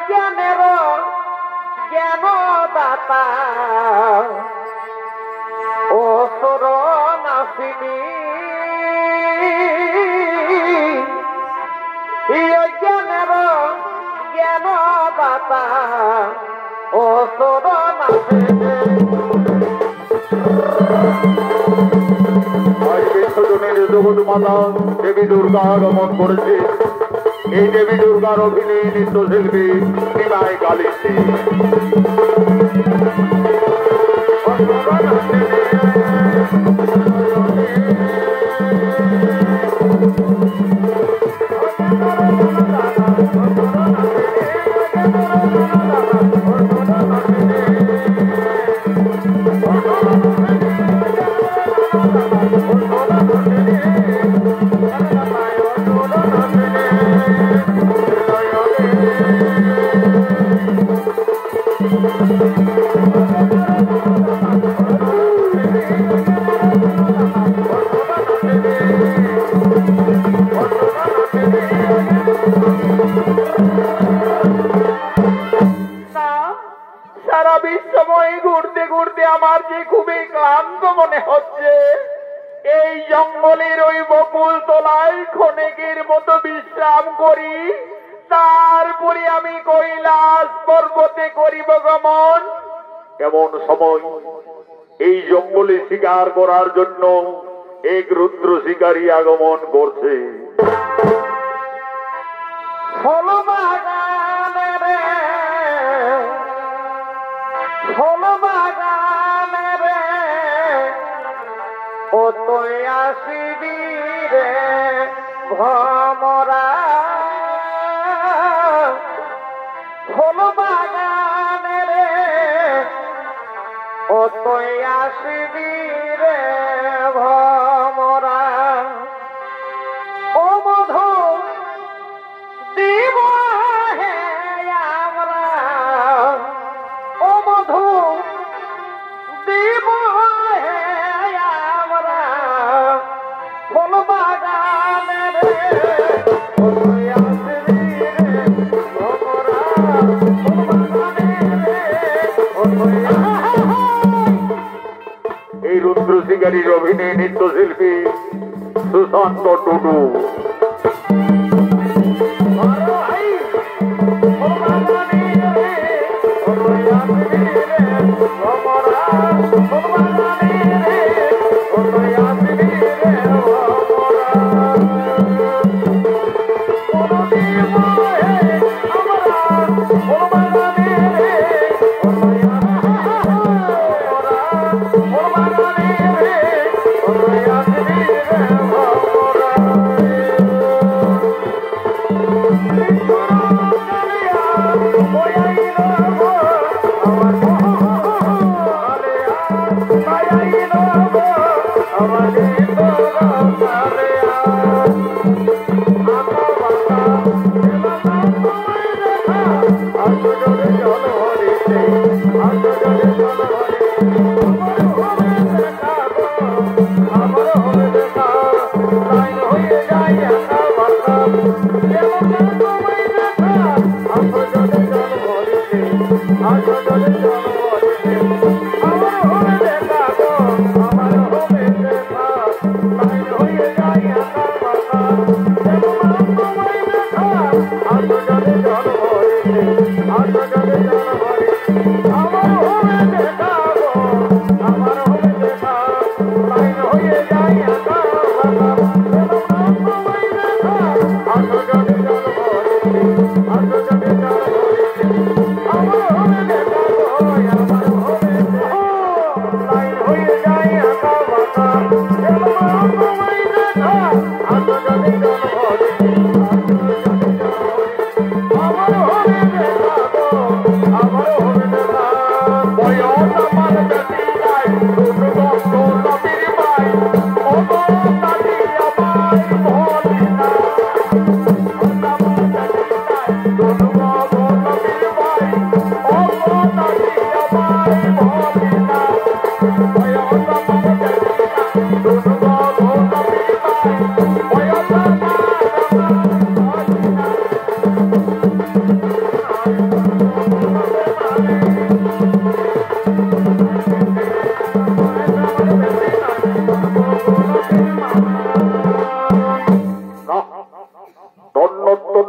জ্ঞানের জ্ঞান দাতা ও শরণ আসিনি জ্ঞানের জ্ঞান দাতা ও শরণ আসিনি জগৎ মাতা দেবী দুর্গা আগমন করেছে। এই দেবী দুর্গার অভিনয় নৃত্যশিল্পী নিমাই গালিছি। সারা বিশ্বময় ঘুরতে ঘুরতে আমার যে খুবই ক্লান্ত মনে হচ্ছে। এই জঙ্গলের ওই বকুল তলায় ক্ষণিকের মতো বিশ্রাম করি, তারপরে আমি কৈলাস পর্বতে করিব গমন। এমন সময় এই জঙ্গলে শিকার করার জন্য এক রুদ্র শিকারী আগমন করছে। ও তুই আসিবি রে ভমরা ফুল বাগানে রে ও তুই আসিবি রে ভমরা ও মধু দিব হে আমরা ও মধু দিব হে আমরা ফুল বাগানে রে ও তুই আসিবি রে ভমরা ফুল বাগানে রে ও তুই এই রুদ্র শিকারীর অভিনয় নৃত্যশিল্পী সুশান্ত টুডু।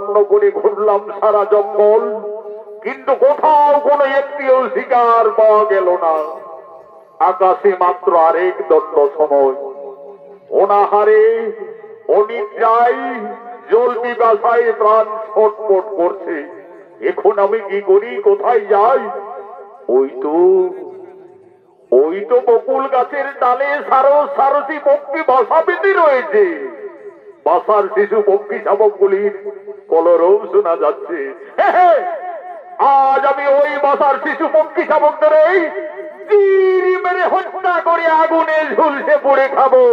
তন্ন করে ঘুরলাম সারা জঙ্গল, কিন্তু কোথাও কোনো একটিও শিকার পাওয়া গেল না। আকাশে মাত্র আরেক দণ্ড সময়, অনাহারে অনিদ্রায় জল পিপাসায় প্রাণ ছটফট করছে। এখন আমি কি করি, কোথায় যাই? ওই তো বকুল গাছের ডালে সারসী পক্ষী বাসা বেঁধে রয়েছে। বাসার শিশু পক্ষী শাবকগুলির কলরব শোনা যাচ্ছে। আজ আমি ওই বাসার শিশু পক্ষী শাবকদের তীর মেরে হত্যা করে আগুনে ঝুলসে পড়ে খাবো।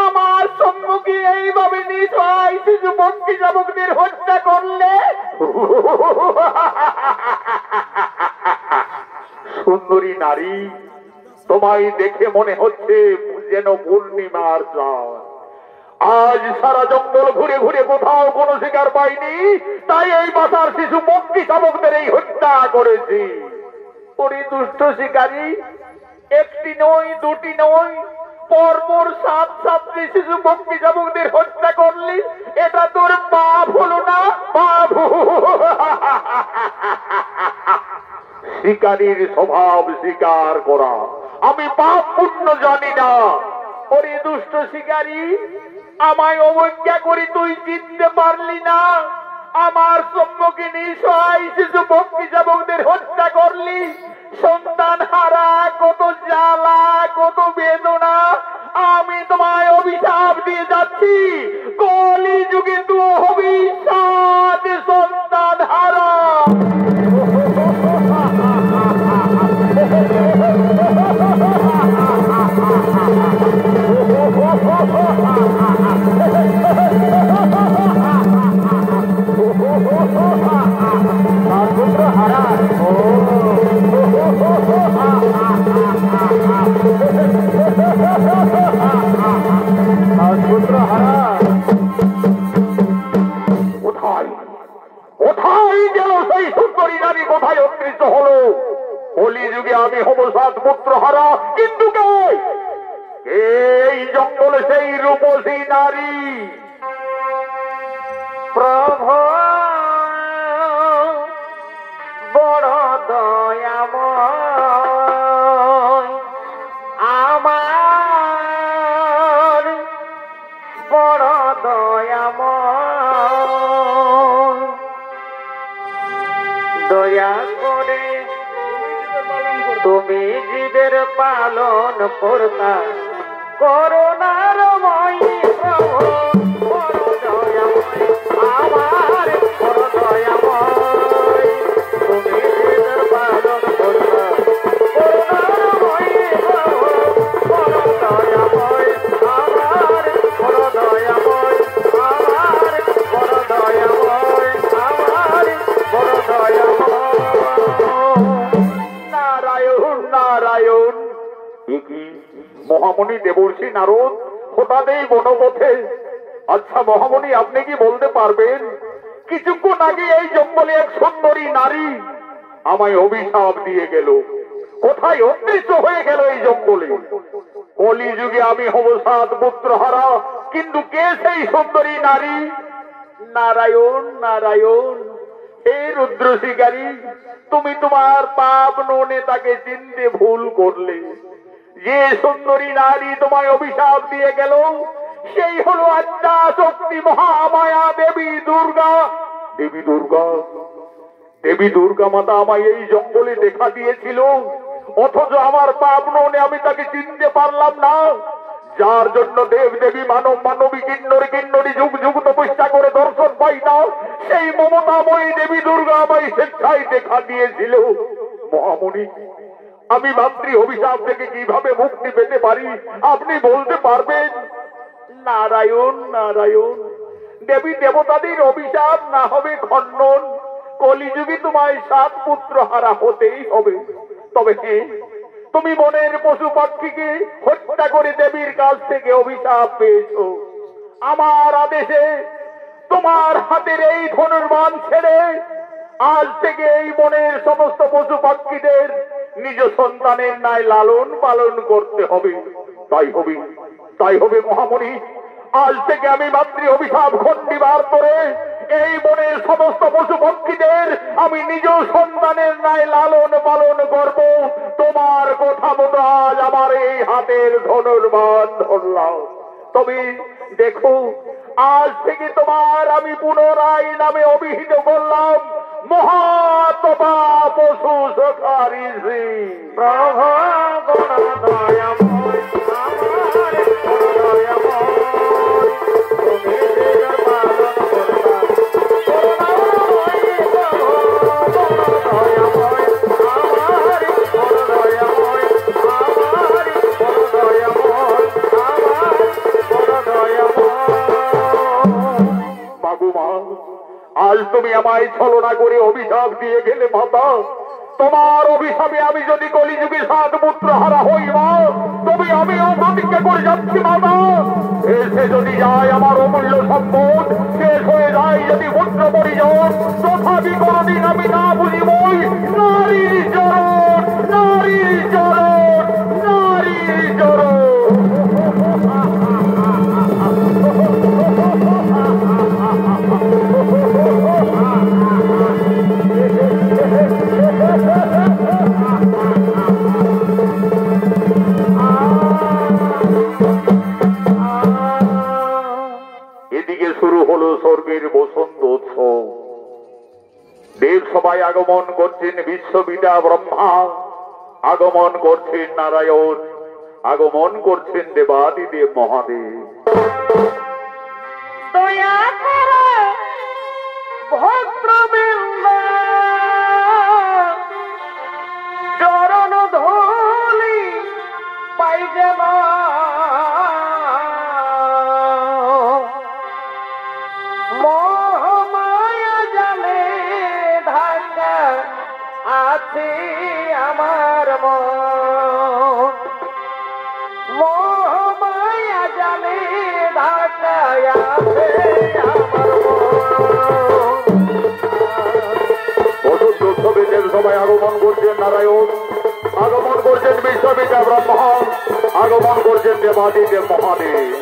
আমার সম্মুখে এইভাবে নিশ্চয় শিশু পক্ষী শাবকদের হত্যা করলে? সুন্দরী নারী, তোমায় দেখে মনে হচ্ছে যেন পূর্ণিমার চাঁদ। আজ সারা জঙ্গল ঘুরে ঘুরে কোথাও কোনো শিকার পাইনি, তাই এই বাসার শিশু পক্ষী শাবকদের এই হত্যা করেছি। ওরে দুষ্ট শিকারী, একটি নয় দুটি নয়, পরপর 7 শিশু পক্ষী শাবকদের হত্যা করলি। এটা তোর পাপ হলো না? পাপ। শিকারীর স্বভাব শিকার করা, আমি পাপ পুণ্য জানি না। ওরে দুষ্ট শিকারী, আমায় অবজ্ঞা করি তুই জিততে পারলি না। আমার সম্মুখে নিঃসহায় শিশু পক্ষী শাবকদের হত্যা করলি। সন্তান হারা কত জ্বালা, কত বেদনা। আমি তোমায় অভিশাপ দিয়ে যাচ্ছি, কলি যুগে তুই হবি সাত সন্তান হারা। কোথায় গেল সেই সুন্দরী নারী? কোথায় অদৃশ্য হলো? কলি যুগে আমি হব 7 পুত্র হারা, কিন্তু কে এই জঙ্গলে সেই রূপসী নারী? প্রভু বড় দয়াময়, আমার বড় দয়াময়, দয়া করে তুমি জীবের পালন করতা, করুণার মই প্রভু বড় দয়াময়, আমার বড় দয়াময়, তুমি জীবের পালন করতা, করুণার মই প্রভু বড় দয়াময়, আমার বড় দয়াময়, আমার বড় দয়াময়, আমার বড় দয়াময়। নারায়ণ নারায়ণ। কি মহামণি দেবর্ষি নারদ হঠাৎ এই বনপথে? আচ্ছা মহামণি, আপনি কি বলতে পারবেন কিছুক্ষণ আগে এই জঙ্গলে এক সুন্দরী নারী আমায় অভিশাপ দিয়ে গেল? কোথায় অদৃশ্য হয়ে গেল এই জঙ্গলে? কলি যুগে আমি হব 7 পুত্র হারা, কিন্তু কে সেই সুন্দরী নারী? নারায়ণ নারায়ণ। হে রুদ্র শিকারী, তুমি তোমার পাপ ননে তাকে চিনতে ভুল করলে। যে সুন্দরী নারী তোমায় অভিশাপ দিয়ে গেল সেই হলো আদ্যা শক্তি মহামায়া দেবী দুর্গা। দেবী দুর্গা, দেবী দুর্গা মাতা আমায় এই জঙ্গলে দেখা দিয়েছিল, অথচ আমার পাপ ননে আমি তাকে চিনতে পারলাম না। যার জন্য দেব দেবী মানব মানবী কিন্নরী কিন্নরী যুগ যুগ তপস্যা করে দর্শন পাই না, সেই মমতাময়ী দেবী দুর্গা আমায় স্বেচ্ছায় দেখা দিয়েছিল। মহামণি, আমি মাতৃ অভিশাপ থেকে কিভাবে মুক্তি পেতে পারি আপনি বলতে পারবেন? নারায়ণ নারায়ণ। দেবী দেবতাদের অভিশাপ না হবে খণ্ডন, কলিযুগে তোমায় 7 পুত্র হারা হতেই হবে। তবে তুমি বনের পশু পাখিকে হত্যা করে দেবীর কাছ থেকে অভিশাপ পেয়েছো। আমার আদেশে তোমার হাতের এই ধনুর্বাণ ছেড়ে আজ থেকে এই বনের সমস্ত পশু পাখিদের নিজ সন্তানের ন্যায় লালন পালন করতে হবে। তাই হবে মহামণি। আজ থেকে আমি মাতৃ অভিশাপ খণ্ডিবার করে এই বনের সমস্ত পশু পক্ষীদের আমি নিজ সন্তানের ন্যায় লালন পালন করব। তোমার কথা মতো আজ আমার এই হাতের ধনুর্বাণ ধরলাম। তবে দেখো, আজ থেকে তোমার আমি পুনরায় নামে অভিহিত করলাম মহাতপা পশু সখারি শ্রী প্রভু গুণ দয়াময় আমার দয়াময় তুমি দিগর পালন করতা করুণাময় প্রভু গুণ দয়াময় আমার দয়াময় আমার দয়াময় আমার দয়াময়। বাবুমা, আজ তুমি আমায় ছলনা করে অভিশাপ দিয়ে গেলে মাতা। তোমার অভিশাপে আমি যদি কলিযুগে 7 পুত্র হারা হই মা, তবে আমিও প্রতিজ্ঞা করে যাচ্ছি মাতা, এসে যদি যায় আমার অমূল্য সম্পদ, শেষ হয়ে যায় যদি পুত্র পরিজন, তথাপি কোনদিন আমি না বুঝিবই নারীর চরণ, নারীর চরণ, নারীর চরণ। এদিকে শুরু হলো স্বর্গের বসন্ত উৎসব। দেব সবাই আগমন করছেন বিশ্বপিতা ব্রহ্মা, আগমন করছেন নারায়ণ, আগমন করছেন দেবাদিদেব মহাদেব। দয়া করো ভদ্রবৃন্দ, চরণ ধূলি পাই যেন মোহমায়া জালে ঢাকা আছে আমার মন, মোহমায়া জালে ঢাকা আছে আমার বসন্ত উৎসবে দেব সবাই আগমন করছেন নারায়ণ, আগমন করছেন বিশ্বপিতা ব্রহ্মা, আগমন করছেন দেবাদিদেব মহাদেব।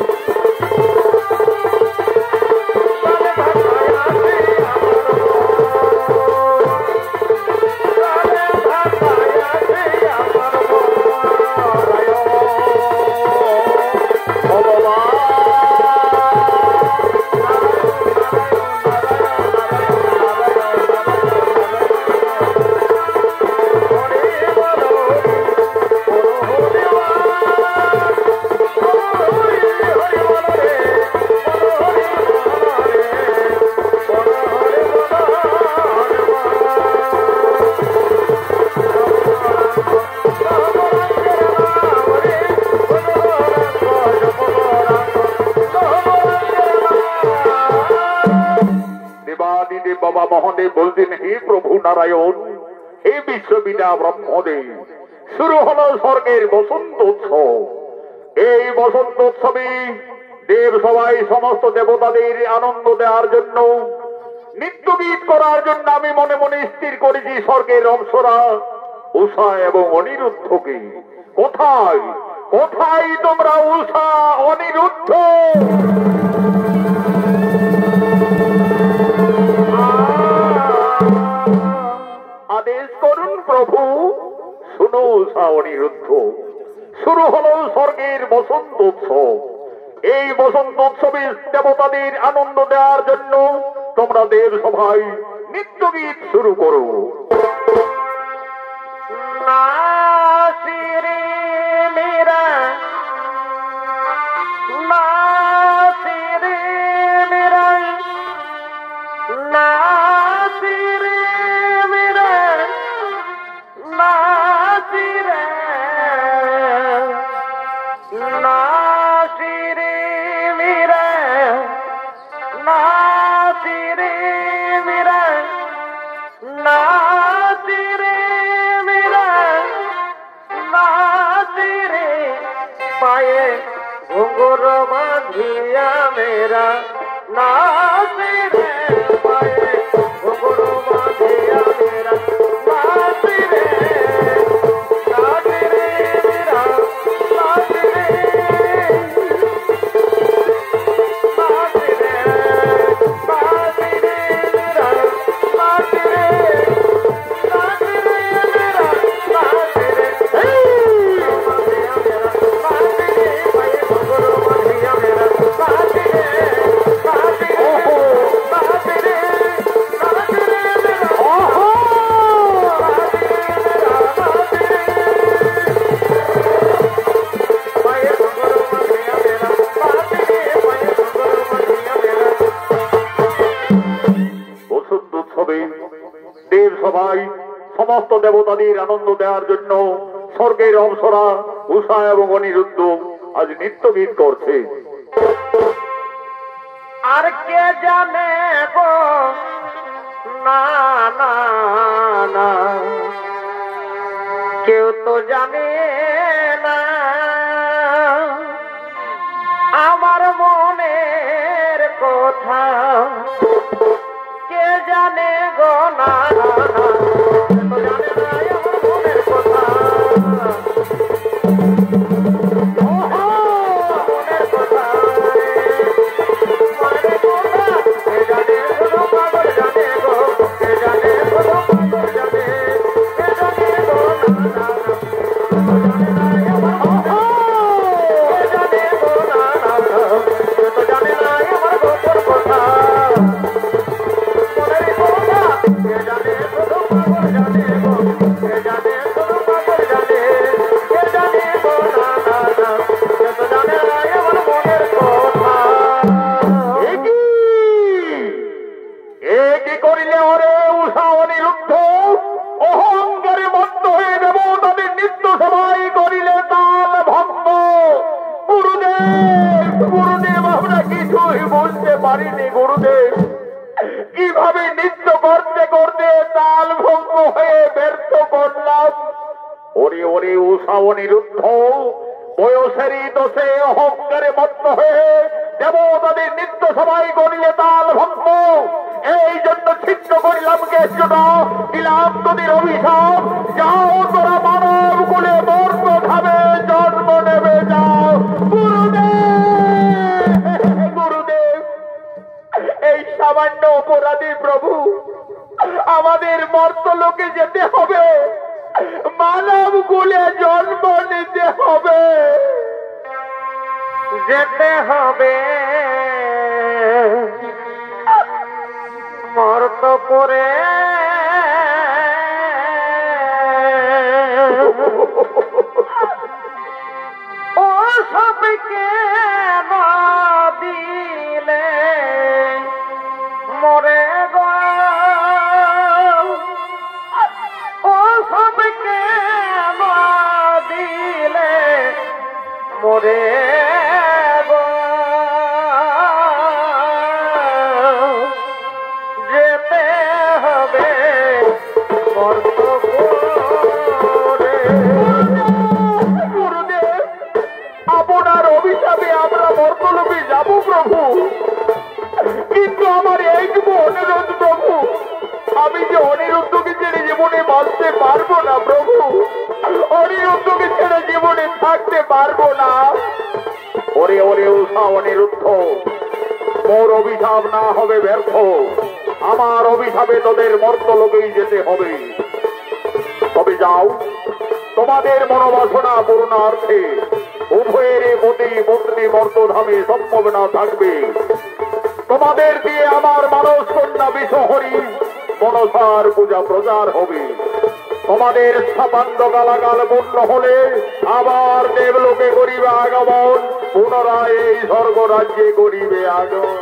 বাবা মহাদেব বলতেন, হে প্রভু নারায়ণ, হে বিশ্বপিতা ব্রহ্মদেব, শুরু হলো স্বর্গের বসন্ত উৎসব। এই বসন্ত উৎসবে দেব সবাই সমস্ত দেবতাদের আনন্দ দেওয়ার জন্য, নৃত্য গীত করার জন্য আমি মনে মনে স্থির করেছি স্বর্গের অপ্সরা উষা এবং অনিরুদ্ধকে। কোথায় কোথায় তোমরা উষা অনিরুদ্ধ? আদেশ করুন প্রভু। শুনো উষা অনিরুদ্ধ, শুরু হলো স্বর্গের বসন্ত উৎসব। এই বসন্ত উৎসবে দেবতাদের আনন্দ দেওয়ার জন্য তোমরা দেব সভায় নৃত্য গীত শুরু করো। নাসিরে মেরা, নাসিরে মেরা, নাসিরে মেরা, নাসিরে, নাসিরে মেরা, না হবে। দেব সভায় সমস্ত দেবতাদের আনন্দ দেওয়ার জন্য স্বর্গের অপ্সরা উষা এবং অনিরুদ্ধ আজ নৃত্য গীত করছে। আর কে জানে গো না না না, কেউ তো জানে না আমার মনের কথা, কে জানে গো না না না, তো জানে না আমার মনের কথা। মনের কথা কিভাবে নৃত্য করতে করতে তাল ভঙ্গ হয়ে ব্যর্থ করলাম। ওরে ওরে উষা অনিরুদ্ধ, বয়সেরই দোষে অহংকারে মত্ত হয়ে দেবতাদের নৃত্য সবাই করিলে তাল ভঙ্গ। এই জন্য ছিন্ন করিলাম কেষ্টটা, দিলাম তোদের অভিশাপ। যাও তোরা মানব কুলে মর্ত ধামে জন্ম নেবে, যাও। গুরুদেব, এই সামান্য অপরাধী প্রভু, আমাদের মর্তলোকে যেতে হবে, মানব কুলে জন্ম নিতে হবে, যেতে হবে মর্ত করে। ও সবকে দিলে মরে গো, ও সবকে দিলে মরে গো, যেতে হবে মর্ত করে। গুরুদেব, আপনার অভিশাপে আমরা মর্তলোকে যাব প্রভু, কিন্তু আমার এইটুকু অনুরোধ প্রভু, আমি যে অনিরুদ্ধকে ছেড়ে জীবনে বাঁচতে পারবো না প্রভু, অনিরুদ্ধকে ছেড়ে জীবনে থাকতে পারবো না। ওরে ওরে উষা অনিরুদ্ধ, মোর অভিশাপ না হবে ব্যর্থ, আমার অভিশাপে তোদের মর্তলোকেই যেতে হবে। তবে যাও, তোমাদের মনোবাসনা পূর্ণার্থে উভয়ের পতি পত্নী মর্তধামে সম্ভাবনা থাকবে। তোমাদের দিয়ে আমার মানস কন্যা বিশ্বহরি মনসার পূজা প্রচার হবে। তোমাদের স্থাপান্ত গালাগাল পূর্ণ হলে আবার দেবলোকে করিবে আগমন, পুনরায় এই স্বর্গ রাজ্যে করিবে আগমন।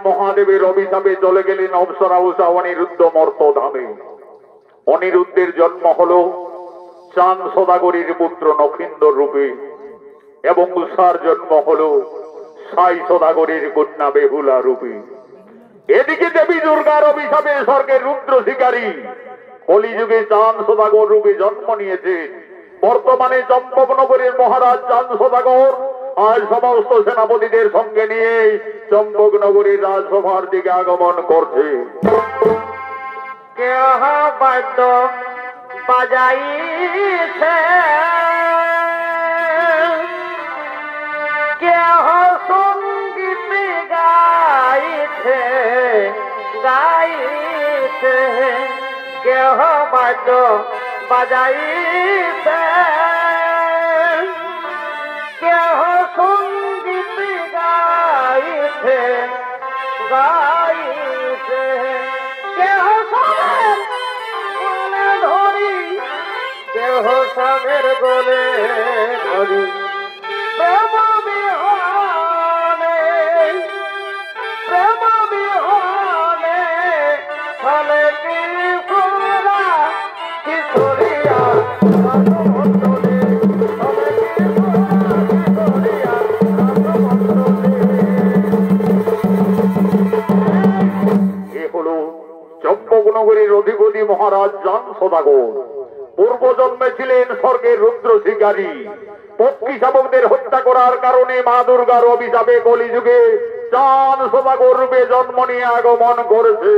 মহাদেবের অভিশাপে চলে গেলেন অপ্সরা উষা অনিরুদ্ধ মর্তধামে। অনিরুদ্ধের জন্ম হল চাঁদ সদাগরীর পুত্র নক্ষিন্দর রূপে, এবং উষার জন্ম হল সাই সদাগরীর কন্যা বেহুলা রূপে। এদিকে দেবী দুর্গার অভিশাপে স্বর্গের রুদ্র শিকারী কলিযুগে চাঁদ সদাগর রূপে জন্ম নিয়েছে। বর্তমানে চম্পকনগরের মহারাজ চাঁদ সদাগর আজ সমস্ত সেনাপতিদের সঙ্গে নিয়ে চম্পকনগরীর রাজসভার দিকে আগমন করছে। কেহ বাদ্য বাজাইছে, কেহ সঙ্গীত গাইছে গাইছে, কেহ বাদ্য বাজাইছে, কেহ সঙ্গীত গাইছে গাইছে, কেহ সবের গলে ধরি, কেহ সবের গলে ধরি, প্রেম বিহনে, প্রেম বিহনে ফলে কি সুরা কিশোরিয়া রাজমণ্ডলে, ফলে কি সুরা কিশোরিয়া রাজমণ্ডলে। এ হলো চম্পকনগরীর অধিপতি মহারাজ জান সদাগর। পূর্ব জন্মে ছিলেন স্বর্গের রুদ্র শিকারী। পক্ষী শাবকদের হত্যা করার কারণে মা দুর্গার অভিশাপে কলিযুগে চাঁদ সদাগর রূপে জন্ম নিয়ে আগমন করেছে।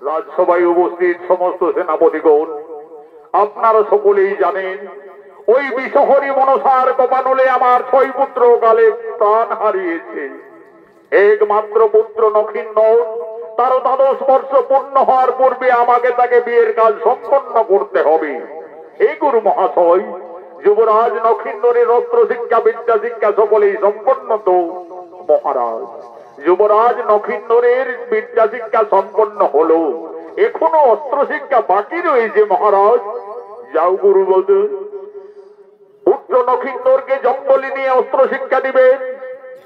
রাজসভায় উপস্থিত সমস্ত সেনাপতিগণ, আপনারা সকলেই জানেন ওই বিষহরী মনসার কপানলে আমার 6 পুত্র কালে প্রাণ হারিয়েছে। একমাত্র পুত্র নখিন্দর তার 12 বর্ষ পূর্ণ হওয়ার পূর্বে আমাকে তাকে বিয়ের কাজ সম্পন্ন করতে হবে। হে গুরু মহাশয়, যুবরাজ নখিন্দরের অস্ত্র শিক্ষা বিদ্যা শিক্ষা সকলেই সম্পন্ন তো মহারাজ? যুবরাজ নখিন্দরের বিদ্যা শিক্ষা সম্পন্ন হলো, এখনো অস্ত্র শিক্ষা বাকি রয়েছে মহারাজ। যাও গুরু বলতে পুত্র নখিন্দরকে জঙ্গলে নিয়ে অস্ত্র শিক্ষা দিবেন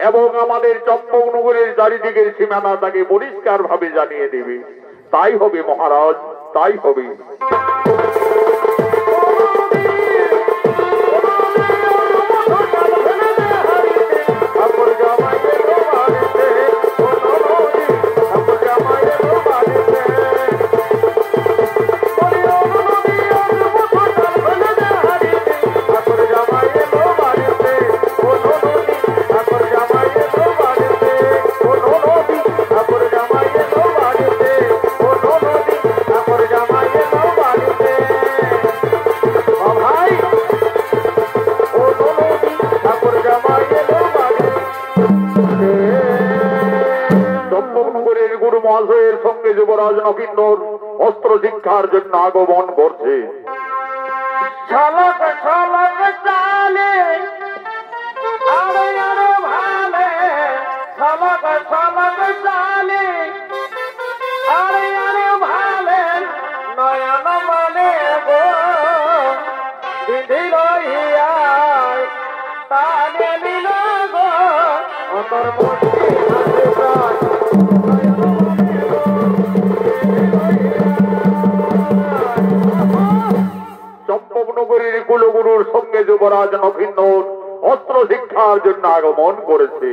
এবং আমাদের চম্পকনগরের চারিদিকের সীমানা তাকে পরিষ্কার ভাবে জানিয়ে দেবে। তাই হবে মহারাজ, তাই হবে। মহাশয়ের সঙ্গে যুবরাজ নকিন্দর অস্ত্র শিক্ষার জন্য আগমন করছে। ঝলক ঝলক চালে আরে আরে ভালে, ঝলক ঝলক চালে আরে আরে ভালে, নয়ন মনে গো বিধি লইয়াই তানে নিল গো অন্তর মুষ্টি হাতে প্রাণ, নয়ন মনে গো বিধি লইয়াই। নগরীর কুলগুরুর সঙ্গে যুবরাজ নভিন্নর অস্ত্র শিক্ষার জন্য আগমন করেছে।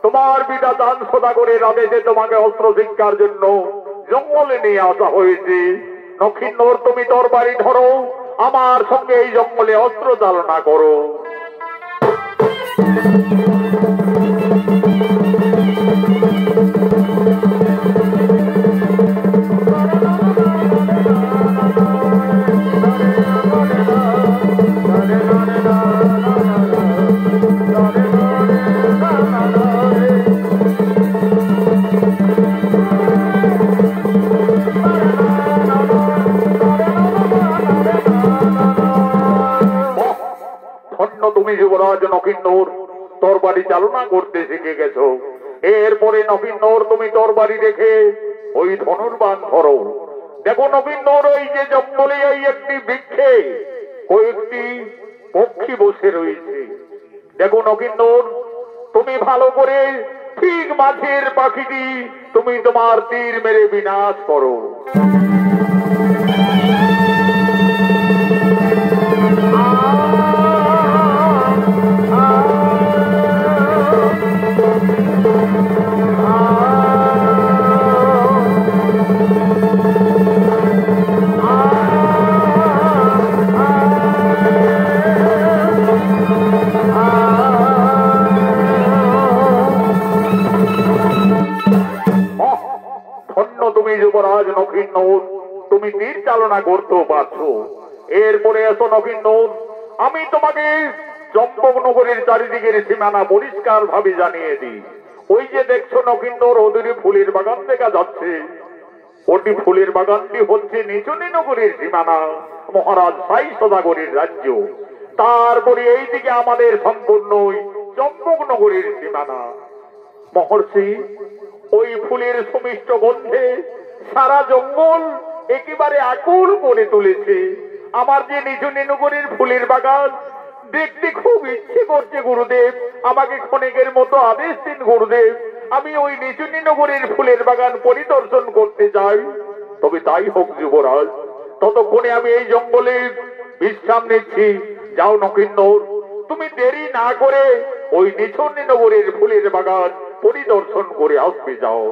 তোমার পিতা দান সদাগরের আদেশে তোমাকে অস্ত্র শিক্ষার জন্য জঙ্গলে নিয়ে আসা হয়েছে। নক্ষিন্দর, তুমি তরবারি ধরো, আমার সঙ্গে এই জঙ্গলে অস্ত্র চালনা করো। তুমি যুবরাজ নকিন্নর তরবারি চালনা করতে শিখে গেছো। এরপরে নকিন্নর তুমি তরবারি রেখে ওই ধনুর্বাণ ধরো। দেখো নকিন্নর, ওই যে জঙ্গলে এই একটি বৃক্ষে কয়েকটি পক্ষী বসে রয়েছে। দেখো নকিন্নর, তুমি ভালো করে ঠিক মাঝের পাখিটি তুমি তোমার তীর মেরে বিনাশ করো। তুমি যুবরাজ নকিন্নর, তুমি তীর চালনা করতেও পারছো। এরপরে এসো নকিন্নর, আমি তোমাকে চম্পকনগরের চারিদিকের সীমানা পরিষ্কার ভাবে জানিয়ে দিই। ওই যে দেখছো নকিন্নর, ওদের ফুলের বাগান দেখা যাচ্ছে। ওটি ফুলের বাগানটি হচ্ছে নিচুনি নগরীর সীমানা, মহারাজ সাই সদাগরের রাজ্য। তারপরে এইদিকে আমাদের সম্পূর্ণ চম্পকনগরীর সীমানা। মহর্ষি, ওই ফুলের সুমিষ্ট গন্ধে সারা জঙ্গল একেবারে আকুল করে তুলেছে। আমার যে নিচুনি নগরীর ফুলের বাগান দেখতে খুব ইচ্ছে করছে গুরুদেব, আমাকে ক্ষণিকের মতো আদেশ দিন গুরুদেব, আমি ওই নিচুনি নগরীর ফুলের বাগান পরিদর্শন করতে চাই। তবে তাই হোক যুবরাজ, ততক্ষণে আমি এই জঙ্গলে বিশ্রাম নিচ্ছি। যাও নকিন্নর, তুমি দেরি না করে ওই নিচুনি নগরীর ফুলের বাগান পরিদর্শন করে আসবে, যাও।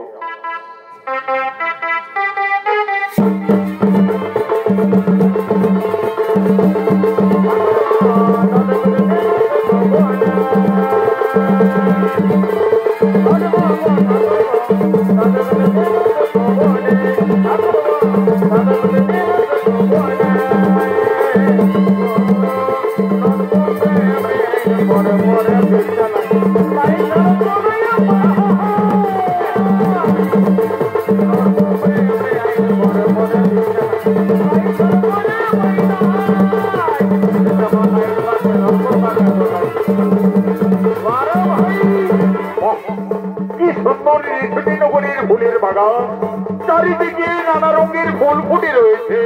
ফুলের বাগান, চারিদিকে নানা রঙের ফুল ফুটে রয়েছে।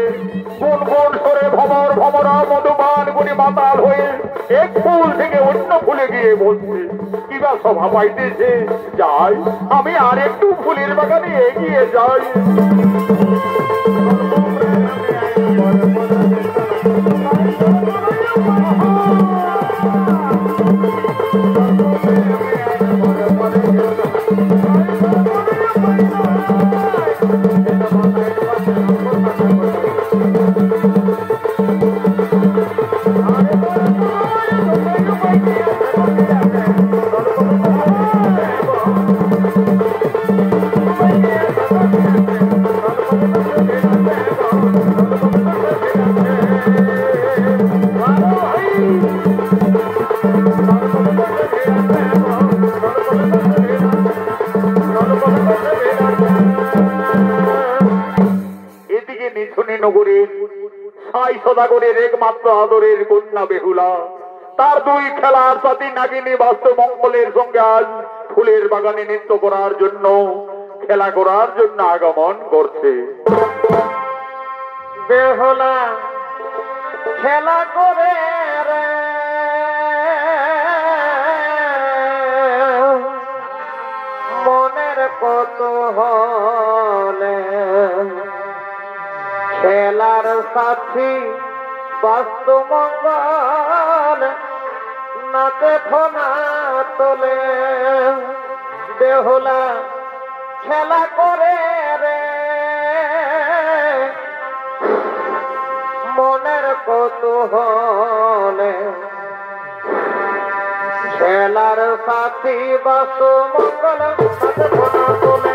কোন কোন সরে ভমর ভমরা মধুপান করে মাতাল হয়ে এক ফুল থেকে অন্য ফুলে গিয়ে বলছে। কিবা সভা পাইতেছে, যাই আমি আর একটু ফুলের বাগানে এগিয়ে যাই। শনি নগরীর সাই সদাগরের একমাত্র আদরের কন্যা বেহুলা তার দুই খেলার সাথী নাগিনী বাস্তব মঙ্গলের সঙ্গে আজ ফুলের বাগানে নৃত্য করার জন্য খেলা করার জন্য আগমন করছে। বেহুলা খেলা করে রে মনের কৌতূহলে খেলার সাথী বাস্তু মঙ্গল নাতে ফোনা তোলে। বেহুলা খেলা করে রে মনের কৌতূহলে খেলার সাথী বাস্তু মঙ্গল নাতে ফোনা তোলে।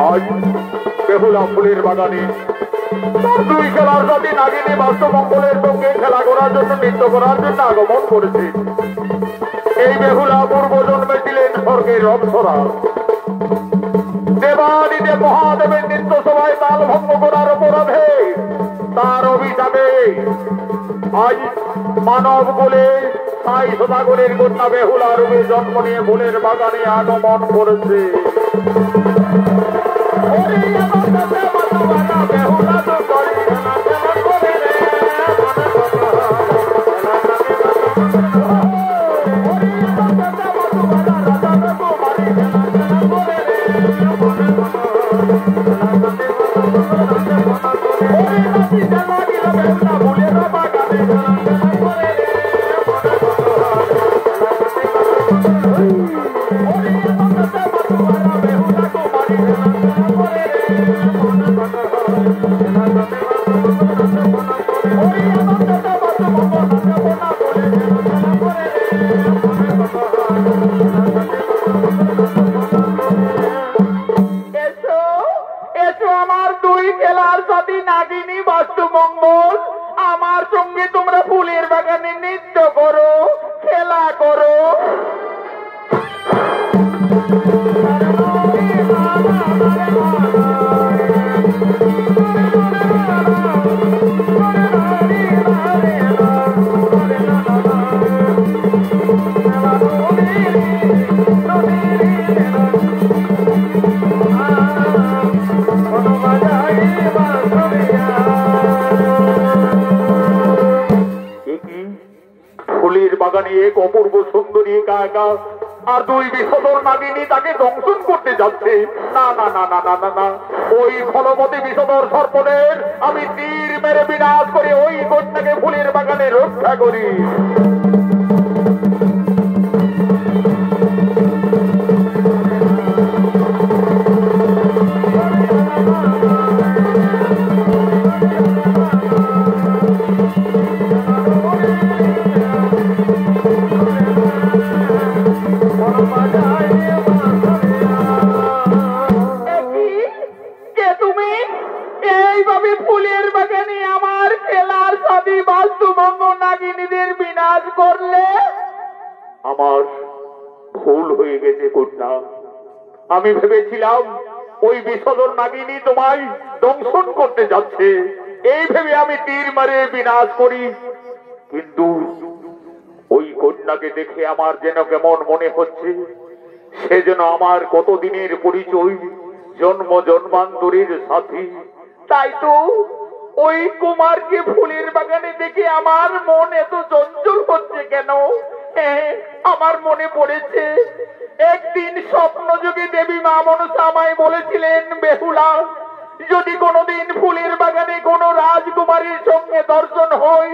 আজ বেহুলা ফুলের বাগানে তার দুই খেলার সাথী নাগিনী বাস্তব মঙ্গলের সঙ্গে খেলা করার জন্য নৃত্য করার জন্য আগমন করেছে। এই বেহুলা পূর্ব জন্মে ছিলেন স্বর্গের অপ্সরা। দেবাদিদেব মহাদেবের নৃত্য সভায় তাল ভঙ্গ করার অপরাধে তার অভিশাপে আজ মানব কুলে সাই সদাগরের কন্যা বেহুলা রূপে জন্ম নিয়ে ফুলের বাগানে আগমন করেছে। বেহুলা তো করে নাগিনী বাস্তু মঙ্গল আমার সঙ্গে তোমরা ফুলের বাগানে নৃত্য করো, খেলা করো। ফুলের বাগানে এক অপূর্ব সুন্দরী একা একা আর দুই বিষধর নাগিনী তাকে দংশন করতে যাচ্ছে। না না না না না না না, ওই ফলবতী বিষধর সর্পদের আমি তীর মেরে বিনাশ করে ওই কন্যাকে ফুলের বাগানে রক্ষা করি। আমার ভুল হয়ে গেছে কন্যা, আমি ভেবেছিলাম ওই বিষধর নাগিনী তোমায় দংশন করতে যাচ্ছে, এই ভেবে আমি তীর মারে বিনাশ করি। কিন্তু ওই কন্যাকে দেখে আমার যেন কেমন মনে হচ্ছে সে যেন আমার কতদিনের পরিচয়, জন্ম জন্মান্তরের সাথী। তাই তো ওই কুমারকে ফুলের বাগানে দেখে আমার মন এত চঞ্চল হচ্ছে কেন? আমার মনে পড়েছে একদিন স্বপ্ন যুগে দেবী মা মনসা আমায় বলেছিলেন, বেহুলা যদি কোনোদিন ফুলের বাগানে কোনো রাজকুমারীর সঙ্গে দর্শন হয়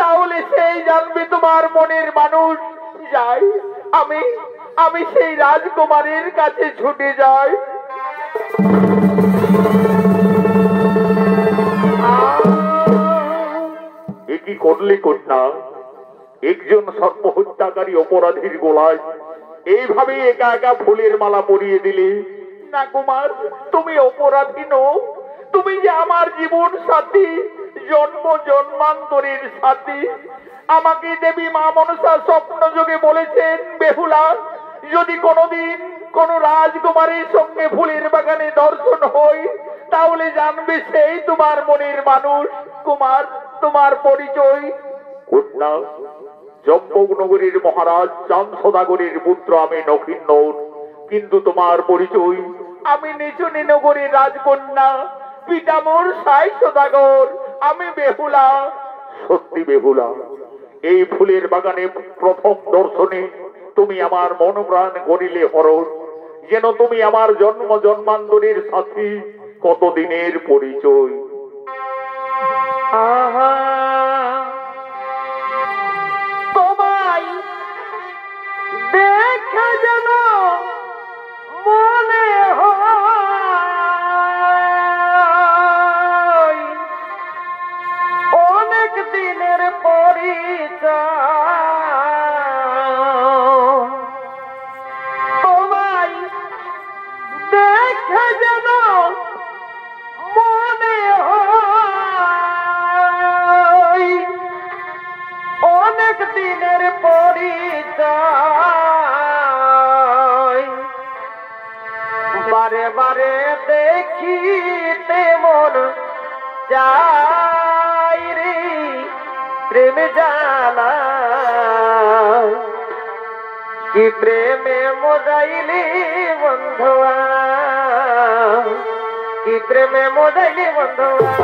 তাহলে সেই জানবে তোমার মনের মানুষ। যাই আমি সেই রাজকুমারীর কাছে ছুটে যাই। এ কি করলে কন্যা? একজন সর্প হত্যাকারী অপরাধীর গোলায় এইভাবে একা একা ফুলের মালা পরিয়ে দিলে। না কুমার, তুমি অপরাধী নও, তুমি যে আমার জীবন সাথী, জন্ম জন্মান্তরের সাথী। আমাকে দেবী মা মনসা স্বপ্ন যোগে বলেছেন, বেহুলা যদি কোনোদিন কোন রাজকুমারীর সঙ্গে ফুলের বাগানে দর্শন হই, তাহলে জানবে সেই তোমার মনের মানুষ। কুমার, তোমার পরিচয়? কন্যা, জম্বুনগরীর মহারাজ চাঁদ সদাগরের পুত্র আমি নক্ষিন্দর। কিন্তু তোমার পরিচয়? আমি নিচুনি নগরীর রাজকন্যা, পিতা মোর সাই সদাগর, আমি বেহুলা। সত্যি বেহুলা? এই ফুলের বাগানে প্রথম দর্শনে তুমি আমার মন প্রাণ করিলে হরণ, যেন তুমি আমার জন্ম জন্মান্তরের সাথী, কতদিনের পরিচয়। আহা, তোমায় দেখে যেন মনে হয় অনেক দিনের পরিচয়। তোমায় দেখে যেন মনে হয় অনেক দিনের পরিচয়। বারে বারে দেখিতে মন চাই রে প্রেম জালা, কি প্রেমে মোজাইলি বন্ধুয়া, কি প্রেমে মোজাইলি বন্ধুয়া।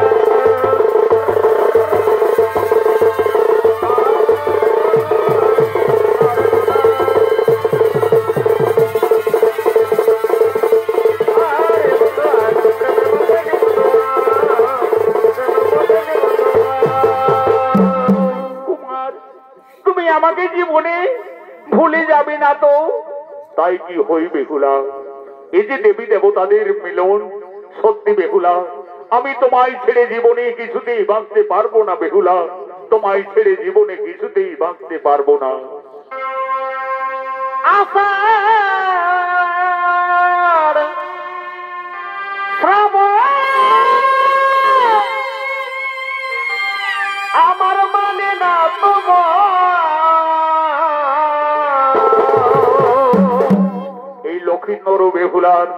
আমাকে জীবনে ভুলে যাবে না তো? তাই কি হই বেহুলা? এই যে দেবী দেবতাদের মিলন, সত্যি বেহুলা আমি তোমায় ছেড়ে জীবনে কিছুতেই বাঁচতে পারবো না বেহুলা, তোমায় ছেড়ে জীবনে কিছুতেই বাঁচতে পারবো না। আষাঢ় শ্রাবণ আমার মানে না তোমার। এই লক্ষিন্দর ও বেহুলার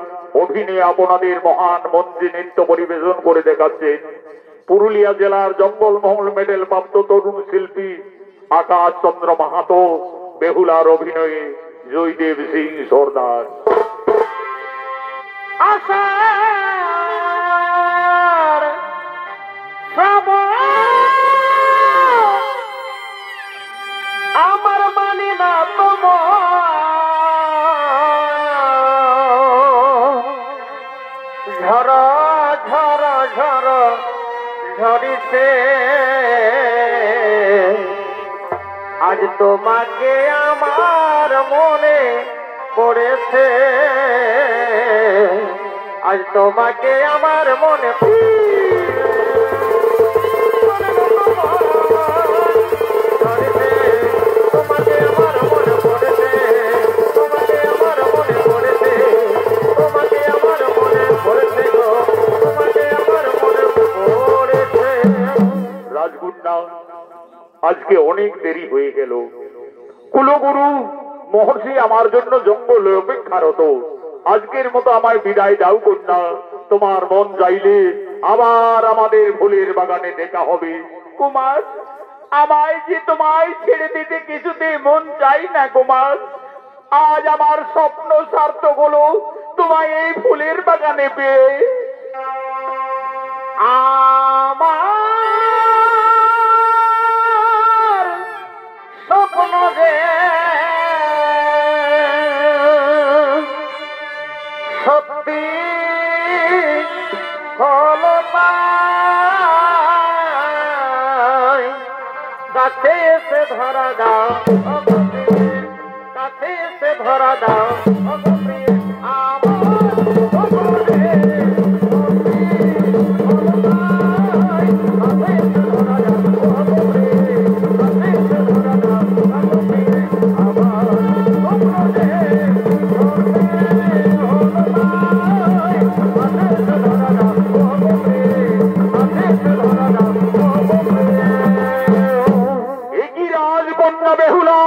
অভিনয়ে আপনাদের মহান মঞ্চে নৃত্য পরিবেশন করে দেখাচ্ছেন পুরুলিয়া জেলার জঙ্গলমহল মেডেল প্রাপ্ত তরুণ শিল্পী আকাশ চন্দ্র মাহাতো। বেহুলার অভিনয়ে জয়দেব সিং সর্দার। আষাঢ় শ্রাবণ আমার মানে না তোমার। ঝর ঝর ঝর ঝরিতে আজ তোমাকে আমার মনে পড়েছে, আজ তোমাকে আমার মনে তোমাকে আমার মনে পড়েছে, তোমাকে আমার মনে পড়েছে, তোমাকে আমার মনে পড়েছে গো, তোমাকে আমার মনে পড়েছে। রাজগুন্ডা, আজকে অনেক দেরি হয়ে গেল। কুলগুরু মহর্ষি আমার জন্য জঙ্গলে অপেক্ষারত। আজকের মতো আমায় বিদায় দাও কন্যা, তোমার মন চাইলে আবার আমাদের ফুলের বাগানে দেখা হবে। কুমার, আমায় যে তোমায় ছেড়ে দিতে কিছুতে মন চাই না কুমার। আজ আমার স্বপ্ন সার্থক হলো তোমায় এই ফুলের বাগানে পেয়ে। আমার স্বপ্ন যে সত্যি হলো পায়, কাছে এসে ধরা দাও, কাছে এসে ধরা দাও বেহুলা,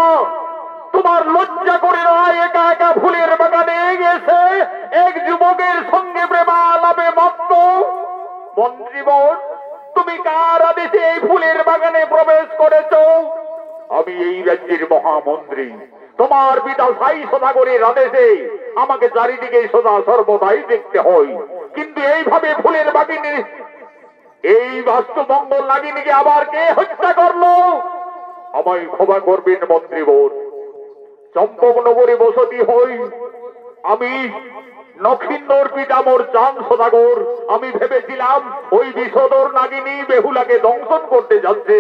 তোমার লজ্জা করে না একা একা ফুলের বাগানে আদেশে এই ফুলের বাগানে প্রবেশ করেছ? আমি এই রাজ্যের মহামন্ত্রী, তোমার পিতা সাই সদাগরের আদেশে আমাকে চারিদিকে সদা সর্বদাই দেখতে হয়, কিন্তু এইভাবে ফুলের বাগানে এই বাস্তু মঙ্গল নাগিনীকে আবার কে হত্যা করলো? আমায় ক্ষমা করবেন মন্ত্রীবর। চম্পকনগরে বসতি হই আমি, নক্ষিন্দর পিতামর চাঁদ সদাগর। আমি ভেবেছিলাম ওই বিষধর নাগিনী বেহুলাকে দংশন করতে যাচ্ছে,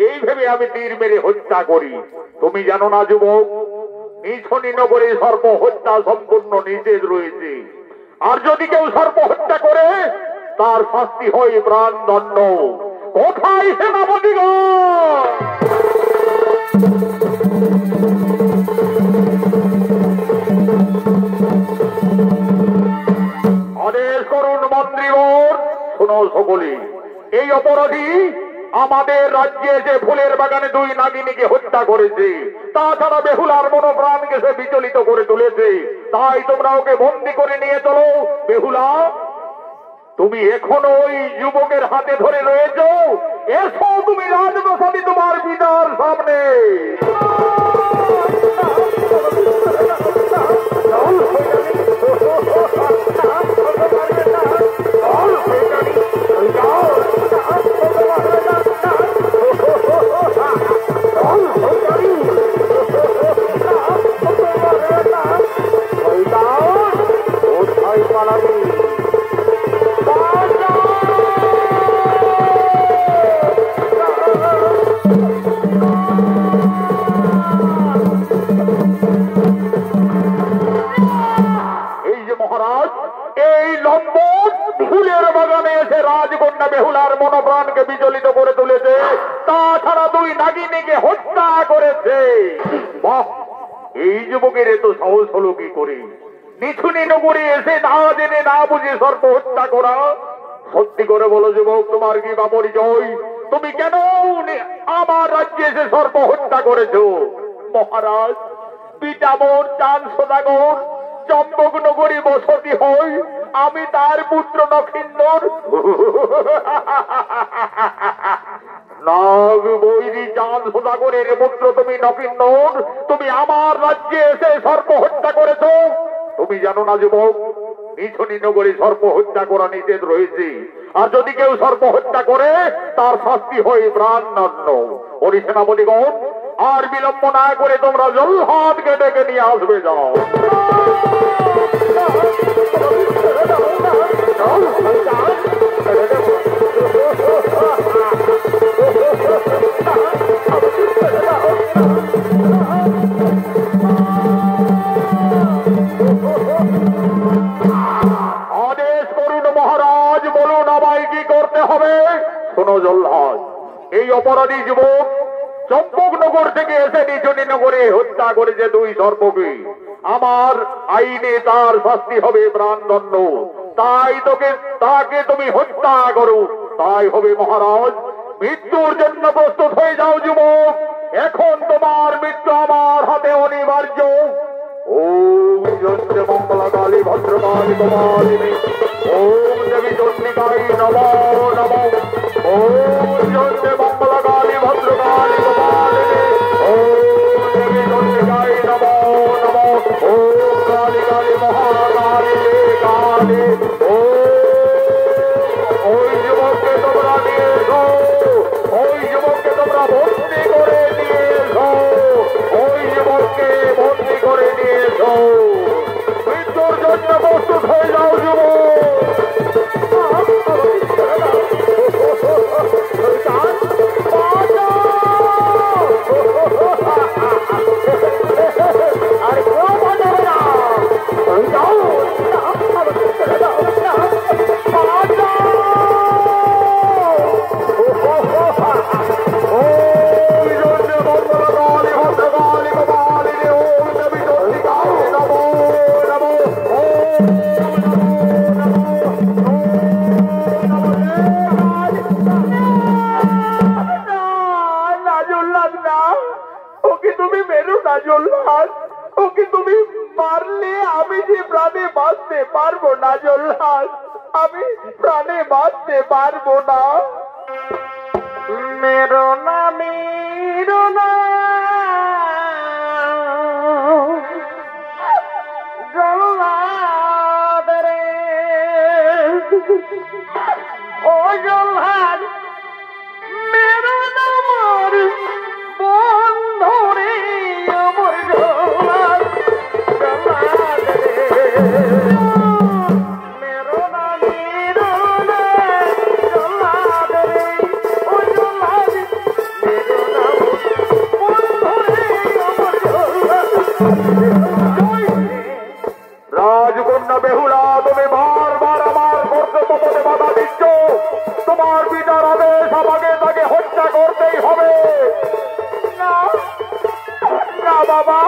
এই ভেবে আমি তীর মেরে হত্যা করি। তুমি জানো না যুবক, নিছনি নগরে সর্প হত্যা সম্পূর্ণ নিষেধ রয়েছে, আর যদি কেউ সর্প হত্যা করে তার শাস্তি হয় প্রাণদণ্ড। কোথায় সেনাপতিগণ? আদেশ করুন মন্ত্রীবর। শোনো সকলে, এই অপরাধী আমাদের রাজ্যে যে ফুলের বাগানে দুই নাগিনীকে হত্যা করেছে, তাছাড়া বেহুলার মনোপ্রাণকে সে বিচলিত করে তুলেছে, তাই তোমরা ওকে বন্দী করে নিয়ে চলো। বেহুলা, তুমি এখনো ওই যুবকের হাতে ধরে রয়েছ, এসো তুমি রাজপ্রাসাদে তোমার পিতার সামনে। রাজকন্যা বেহুলার মনোপ্রাণকে বিচলিত করে তুলেছে, তাছাড়া দুই নাগিনীকে হত্যা করেছে। বাহ, এই যুবকের এত সাহস হলো কি করে? নিছুনি নগরে এসে না জেনে না বুঝে সর্প হত্যা করা। সত্যি করে বলো যুবক, তোমার কি বা পরিচয়? তুমি কেন আমার রাজ্যে এসে সর্প হত্যা করেছো? মহারাজ, পিতামর চাঁদ সদাগর চম্পক নগরী বসতি হই, আমি তার পুত্র নক্ষিন্দর। নাগ বৈরী চাঁদ সদাগরের পুত্র তুমি নক্ষিন্দর, তুমি আমার রাজ্যে এসে সর্প হত্যা করেছো। তুমি জানো না যুবক, নিছনি নগরী সর্প হত্যা করা নিষেধ রয়েছে, আর যদি কেউ সর্প হত্যা করে তার শাস্তি হয় প্রাণদণ্ড। ওরি সেনাপতিগণ, আর বিলম্ব না করে তোমরা জলহাটকে ডেকে নিয়ে আসবে। যাও। আদেশ করুন মহারাজ, বলুন আমায় কি করতে হবে? শোনো জল্লাদ, এই অপরাধী যুবক চম্পকনগর থেকে এসে নিচনি নগরে হত্যা করেছে দুই সর্পকে। আমার আইনে তার শাস্তি হবে প্রাণদণ্ড, তাই তাকে তুমি হত্যা করো। তাই হবে মহারাজ, মৃত্যুর জন্য প্রস্তুত হয়ে যাও যুবক, এখন তোমার মৃত্যু আমার হাতে অনিবার্য। ওম জয় মঙ্গলা কালী ভদ্রকালী কমালিনী, ওম দেবী চন্ডিকায় নমো নমো। ওম জয় মঙ্গলা কালী ভদ্রকালী কমালিনী, ওম দেবী চন্ডিকায় নমো নমো। ওম কালী কালী মহাকালী কালী। ওই যুবককে তোমরা নিয়ে এসো, ওই যুবককে তোমরা বন্দী করে নিয়ে এসো, ওই যুবককে বন্দী করে নিয়ে এসো। মৃত্যুর জন্য প্রস্তুত হয়ে যাও যুবক। আর কেউ বাঁচাবে না। যাও। ওকে তুমি মারলে আমি যে প্রাণে বাঁচতে পারবো না জল্লাদ, আমি প্রাণে বাঁচতে পারবো না। मेरो नामीरो ना জল্লাদ রে ও জল্লাদ मेरो নামার বন্ধুরে আমার জল্লাদ জল্লাদ রে मेरो নামিরো না জল্লাদ রে ও জল্লাদ मेरो নাম বন্ধুরে আমার জল্লাদ রাজকন্যা বেহুলা, তুমি বারবার আমার কর্তব্য পথে বাধা দিচ্ছ। তোমার পিতার আদেশ, আমাকে তাকে হত্যা করতেই হবে। না না বাবা,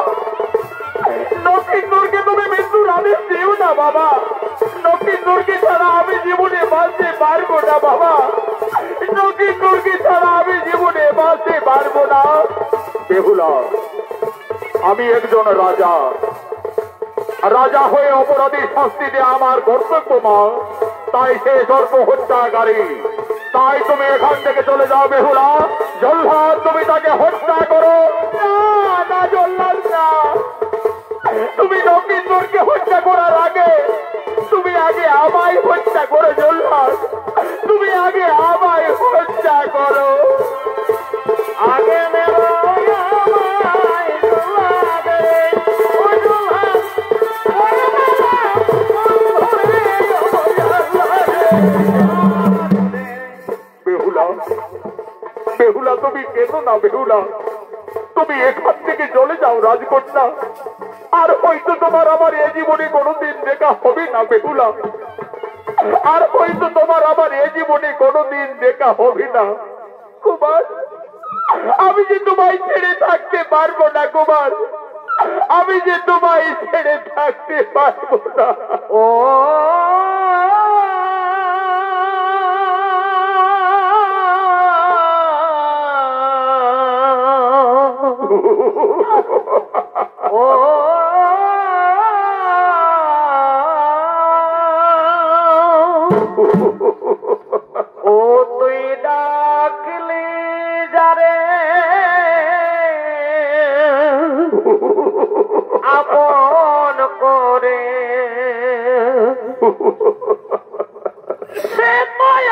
নকিন্দুরকে তুমি মৃত্যুর আদেশ দিও না বাবা। নকিন্দুরকে ছাড়া আমি জীবনে বাঁচতে পারবো না বাবা। নকিন্দুরকে ছাড়া আমি জীবনে বাঁচতে পারবো না। বেহুলা, আমি একজন রাজা, রাজা হয়ে অপরাধী শাস্তি দেওয়া আমার কর্তব্য মা। তাই সে সর্ব হত্যাকারী। তাই তুমি এখান থেকে চলে যাও বেহুলা। জল্লাদ, তুমি তাকে হত্যা করো। না না জল্লাদ না, তুমি নকিন্দুরকে হত্যা করার আগে তুমি আগে আমায় হত্যা করো জল্লাদ। তুমি আগে আমায় হত্যা করো। আগে মেরো আমায় জল্লাদ রে, ও জল্লাদ, ওরে বাবা, বন্ধুরে আমার জল্লাদ রে। বেহুলা, বেহুলা, তুমি কেন না বেহুলা, তুমি এখান থেকে চলে যাও রাজকন্যা। আর হয়তো তোমার আমার এ জীবনে কোনোদিন দেখা হবে না বেহুলা। আর হয়তো তোমার আমার এ জীবনে কোনোদিন দেখা হবে না। কুমার, আমি যে তোমায় ছেড়ে থাকতে পারবো না কুমার, আমি যে তোমায় ছেড়ে থাকতে পারবো না। ও ও ও তুই ডাকলি যারে আপন করে, সে পায়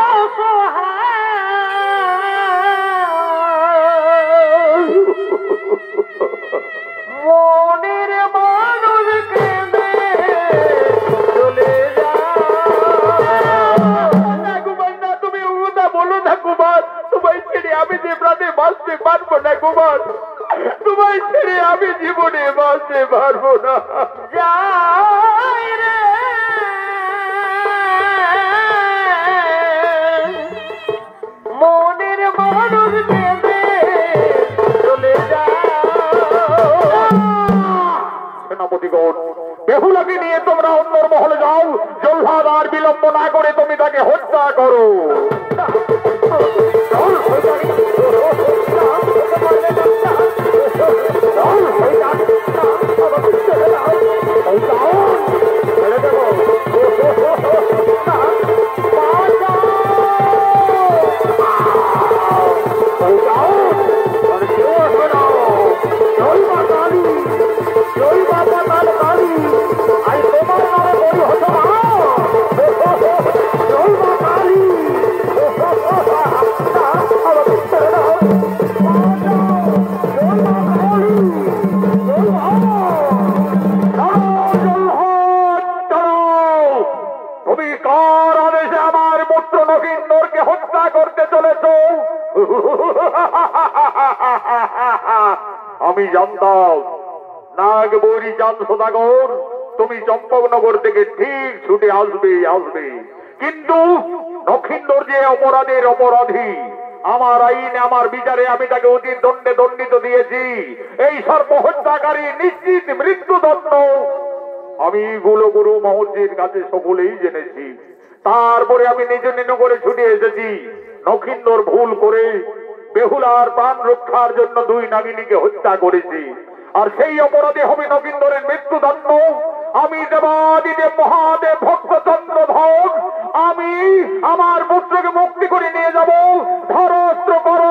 মনের মানুষ কেঁদে চলে যা। তুমি না বলো না কুমার, তোমায় ছেড়ে আমি যে প্রাণে বাঁচতে পারবো না কুমার। তোমায় ছেড়ে আমি জীবনে বাঁচতে পারবো না। যাই রে মনের মানুষ কেঁদে চলে যা। সেনাপতিগণ, বেহুলাকে নিয়ে তোমরা অন্তর মহলে যাও। জল্লাদ আর বিলম্ব না করে তুমি তাকে হত্যা করো। তুমি কার আদেশে আমার পুত্র নকিন্দরকে হত্যা করতে চলেছ? আমি জানতাম নাগবরী চাঁদ সদাগর তুমি চম্পকনগর থেকে ঠিক ছুটে আসবে, কিন্তু নকিন্দর যে অপরাধের অপরাধী, আমার আইনে আমার বিচারে আমি তাকে অতীত দণ্ডে দণ্ডিত দিয়েছি। এই সর্ব হত্যাকারী নিশ্চিত মৃত্যুদণ্ড। আমি গুরু মহর্ষির কাছে সকলেই জেনেছি। তারপরে আমি নিজ নিজ করে ছুটে এসেছি। নকিন্দর ভুল করে বেহুলার প্রাণ রক্ষার জন্য দুই নাগিনীকে হত্যা করেছি। আর সেই অপরাধে হবে নকিন্দরের মৃত্যুদণ্ড। আমি দেবাদিদেব মহাদেব ভক্ত চন্দ্রধর, আমি আমার পুত্রকে মুক্তি করে নিয়ে যাব। ধরস্ত্র করো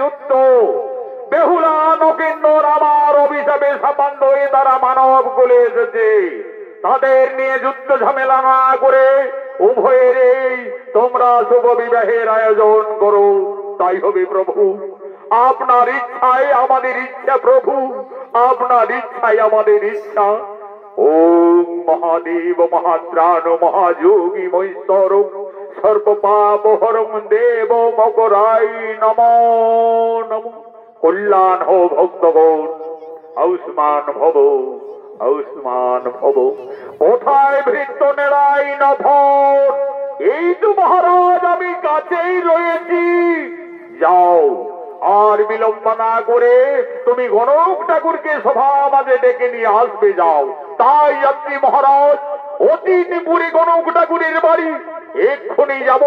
যুদ্ধ। বেহুলা নগেন্দ্র আমার অভিশাপে সাবান্ধ হয়ে তারা মানব কুলে এসেছে। তাদের নিয়ে যুদ্ধ ঝামেলা না করে উভয়ের তোমরা শুভ বিবাহের আয়োজন করো, তাই হবে প্রভু। আপনার ইচ্ছায় আমাদের ইচ্ছা প্রভু, আপনার ইচ্ছায় আমাদের ইচ্ছা। ওম মহাদেব মহাত্রাণ মহাযোগী মৈশ্বর সর্বপাপ হরম দেব মকরাই নমো নমঃ। কল্যাণ হো ভক্তগণ, আয়ুষ্মান ভব, আয়ুষ্মান ভব। কোথায় ভৃত্য নেড়াই নভর? এই তো মহারাজ আমি কাছেই রয়েছি। যাও, আর বিলম্ব না করে তুমি গণক ঠাকুরকে সভা মাঝে ডেকে নিয়ে আসবে। যাও। তাই যাত্রী মহারাজ, অতি নিপুণে গণক ঠাকুরের বাড়ি এক্ষুনি যাব,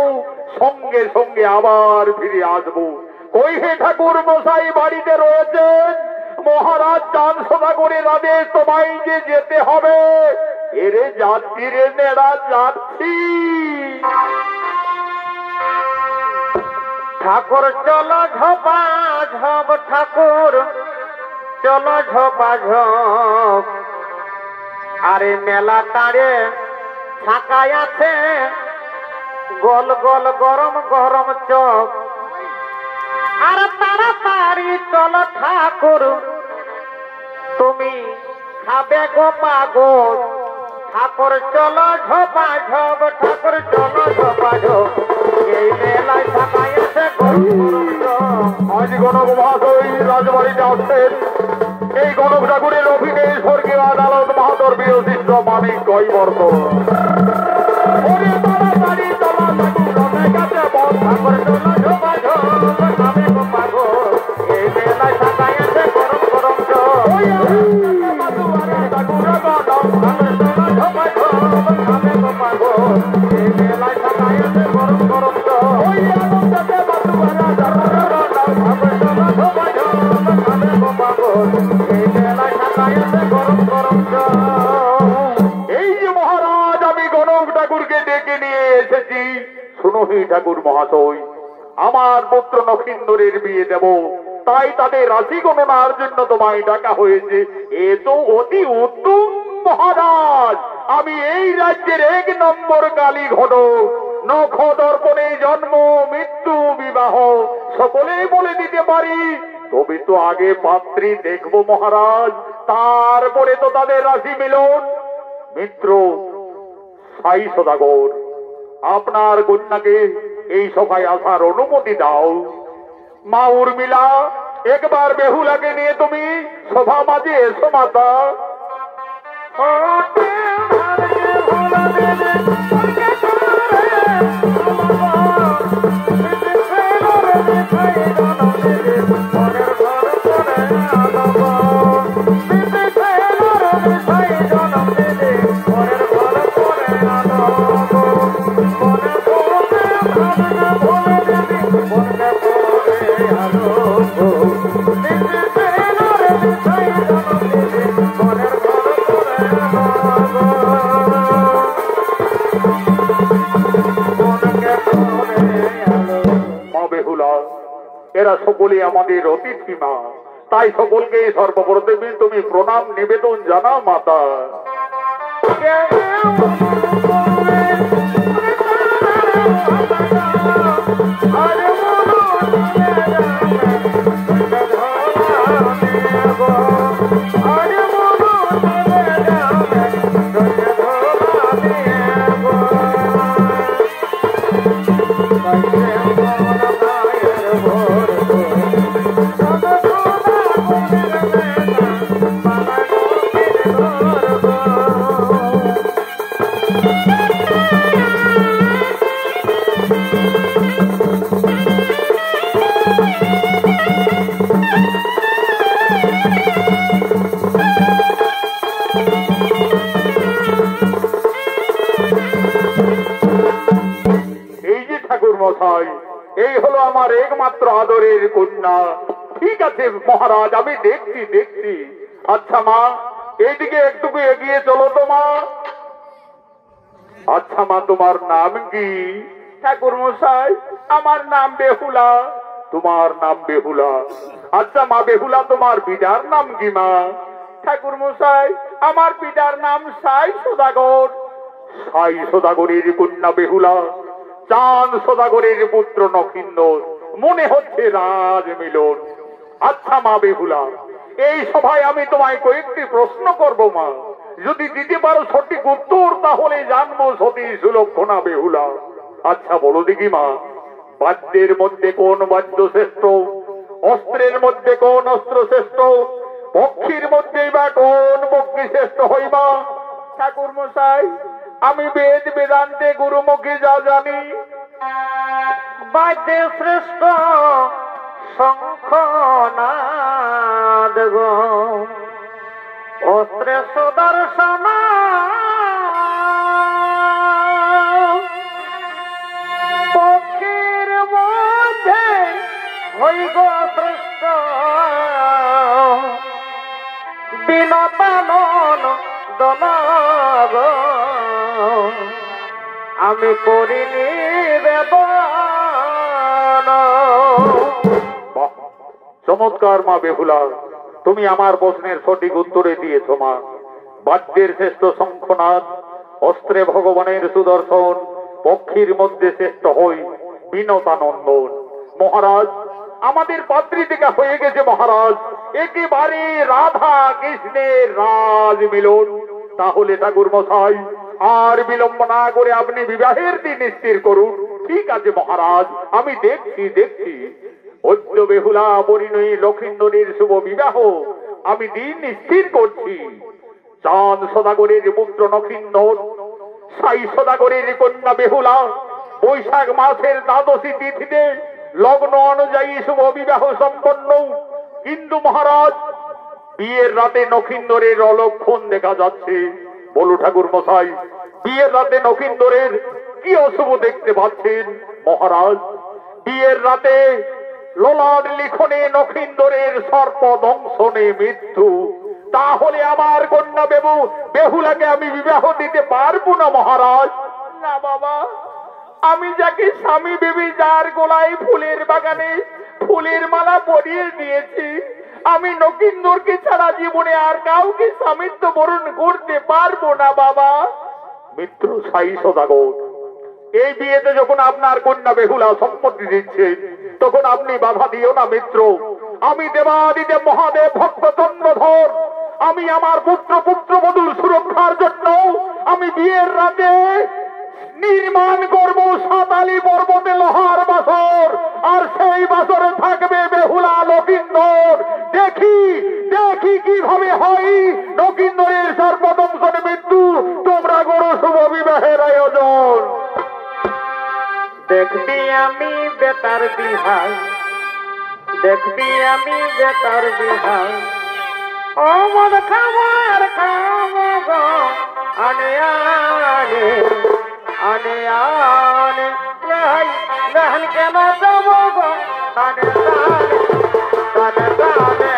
সঙ্গে সঙ্গে আবার ফিরে আসবো। কই হে ঠাকুর মশাই বাড়িতে রয়েছেন? মহারাজ চান সভা করে আদেশ, তোমায় যে যেতে হবে। এরে যাচ্ছি রে নেড়া, যাচ্ছি। ঠাকুর চলো ঝপা ঝপ, ঠাকুর চলো ঝপা ঝপ। আরে মেলা তারে ছাকায় আছে গোল গোল গরম গরম চপ। আর তাড়াতাড়ি চলো ঠাকুর, তুমি খাবে গো পাগল। ঠাকুর চলো ঝপা ঝপ, ঠাকুর চলো ঝপা ঝপ। এই মেলায় ছাকায় আছে গরম গরম চপ। আজ গণক মহাশয় রাজবাড়িতে আসছেন। এই গণক ঠাকুরের অভিনয় স্বর্গীয় আদালত মাহাতর বিরোধিষ্ট মানিক কৈবর্ত। ওরে তাড়াতাড়ি চলো ঠাকুর, অনেক আছে বল। ঠাকুর চলো ঝপা ঝপ, খাবে গো পাগল। এই মেলায় ছাকায় আছে গরম গরম চপ। ঠাকুর চলো ঝপা ঝপ, খাবে গো পাগল। এই মেলায় ছাকায় আছে গরম গরম চপ। এই যে মহারাজ, আমি গণক ঠাকুরকে ডেকে নিয়ে এসেছি। শুনো হে ঠাকুর মহাশয়, আমার পুত্র নক্ষিন্দরের বিয়ে দেব, তাই তাদের রাশি গণনার জন্য তোমায় ডাকা হয়েছে। এ তো অতি উত্তম মহারাজ। আমি এই রাজ্যের 1 নম্বর কালী ঘটক। নখ দর্পণে জন্ম, মৃত্যু, বিবাহ সকলেই বলে দিতে পারি। তবে তো আগে পাত্রী দেখবো মহারাজ, তারপরে তো তাদের রাশি মিলন। মিত্র সাই সদাগর, আপনার কন্যাকে এই সভায় আসার অনুমতি দাও। মা উর্মিলা, একবার বেহুলাকে নিয়ে তুমি সভা মাঝে এসো মাতা। এরা সকলে আমাদের অতিথি মা, তাই সকলকে সর্বপ্রথমে তুমি প্রণাম নিবেদন জানাও মাতা। এই হলো আমার একমাত্র আদরের কন্যা। ঠিক আছে মহারাজ, আমি দেখছি দেখছি। আচ্ছা মা, এইদিকে একটু এগিয়ে চলো তো মা। আচ্ছা মা, তোমার নাম কি? ঠাকুর মশাই, আমার নাম বেহুলা। তোমার নাম বেহুলা। আচ্ছা মা বেহুলা, তোমার পিতার নাম কি মা? ঠাকুর মশাই, আমার পিতার নাম সাই সদাগর। সাই সদাগরের কন্যা বেহুলা, চাঁদ সদাগরের পুত্র নখিন্দর, মনে হচ্ছে রাজ মিলন। আচ্ছা মা বেহুলা, এই সভায় আমি তোমায় কয়েকটি প্রশ্ন করব মা, যদি দিতে পারো সঠিক উত্তর তাহলে জানবো সতী সুলক্ষণা বেহুলা। আচ্ছা বলো দেখি মা, বাদ্যের মধ্যে কোন বাদ্য শ্রেষ্ঠ? অস্ত্রের মধ্যে কোন অস্ত্র শ্রেষ্ঠ? পক্ষীর মধ্যে বা কোন পক্ষী শ্রেষ্ঠ হইবা? ঠাকুর মশাই, আমি বেদ বেদান্তে গুরুমুখী যা জানি, বাদ্যে শ্রেষ্ঠ শঙ্খনাদ গো, অস্ত্রে সুদর্শন, পক্ষীর মধ্যে হই গো শ্রেষ্ঠ বিনতানন দনগ, আমি করিনি বেদন। চমৎকার মা বেহুলা, তুমি আমার প্রশ্নের সঠিক উত্তরে দিয়েছ মা। বাদ্যের শ্রেষ্ঠ শঙ্খনাদ, অস্ত্রে ভগবানের সুদর্শন, পক্ষীর মধ্যে শ্রেষ্ঠ হই বিনতানন্দন। মহারাজ, আমাদের পাত্রী দেখা হয়ে গেছে মহারাজ, একেবারে রাধা কৃষ্ণের রাজ মিলন। তাহলে ঠাকুর মশাই, আর বিলম্ব না করে আপনি বিবাহের দিন স্থির করুন। ঠিক আছে মহারাজ, আমি দেখছি। অদ্য বেহুলা পরিণয়ী লক্ষিন্দরের শুভ বিবাহ আমি দিন স্থির করছি। চাঁদ সদাগরের পুত্র নক্ষিন্দর, সাই সদাগরের কন্যা বেহুলা, বৈশাখ মাসের দ্বাদশী তিথিতে লগ্ন অনুযায়ী শুভ বিবাহ সম্পন্ন। কিন্তু মহারাজ, বিয়ের রাতে নক্ষিন্দরের অলক্ষণ দেখা যাচ্ছে। বলো ঠাকুর মশাই, বিয়ের রাতে নক্ষিন্দরের কি অশুভ দেখতে পাচ্ছেন? মহারাজ, বিয়ের রাতে লোলার লিখনে নক্ষিন্দরের সর্প দংশনে মৃত্যু। তাহলে আমার কন্যা বেহুলাকে আমি বিবাহ দিতে পারবো না মহারাজ। না বাবা, আমি যাকে স্বামী ভেবে যার গলায় ফুলের বাগানে ফুলের মালা পরিয়ে দিয়েছি, আমি নক্ষিন্দরকে ছাড়া জীবনে আর কাউকে স্বামিত্ব বরণ করতে পারবো না বাবা। মিত্র সাই সদাগর, এই বিয়েতে যখন আপনার কন্যা বেহুলা সম্মতি দিচ্ছে, তখন আপনি বাধা দিও না মিত্র। আমি দেবাদিদেব মহাদেব ভক্ত চন্দ্রধর, আমি আমার পুত্রবধূর সুরক্ষার জন্য আমি বিয়ের রাতে নির্মাণ করবো সাতালি পর্বতে লোহার বাসর, আর সেই বাসরে থাকবে বেহুলা লক্ষিন্দর। দেখি কিভাবে হয় লক্ষিন্দরের সর্বদংশনে মৃত্যু। তোমরা করো শুভ বিবাহের আয়োজন। দেখবি আমি বেতার বিহার, দেখবি আমি বেতার বিহার, অমদ খাবার খাবো গো আনে আনে আনে আনে, লহন কেন যাবো গো তানে তানে তানে তানে।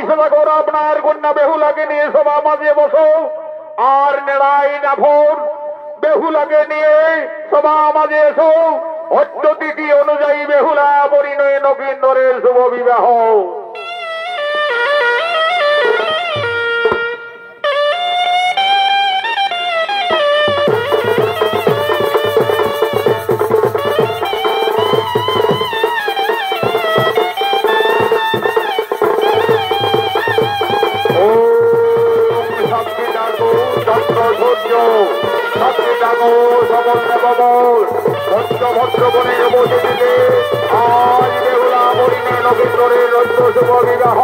সদাগর আপনার কন্যা বেহুলাকে নিয়ে সভা মাঝে বসো। আর নেড়াই নাফর বেহুলাকে নিয়ে সভা মাঝে এসো। অদ্যতিথি অনুযায়ী বেহুলা পরিণয় নগেন্দ্রের শুভ বিবাহ। ভদ্রগণের উপস্থিতিতে আজ বেহুলা পরিণয় নগেন্দ্রের রৌদ্র শুভ বিবাহ।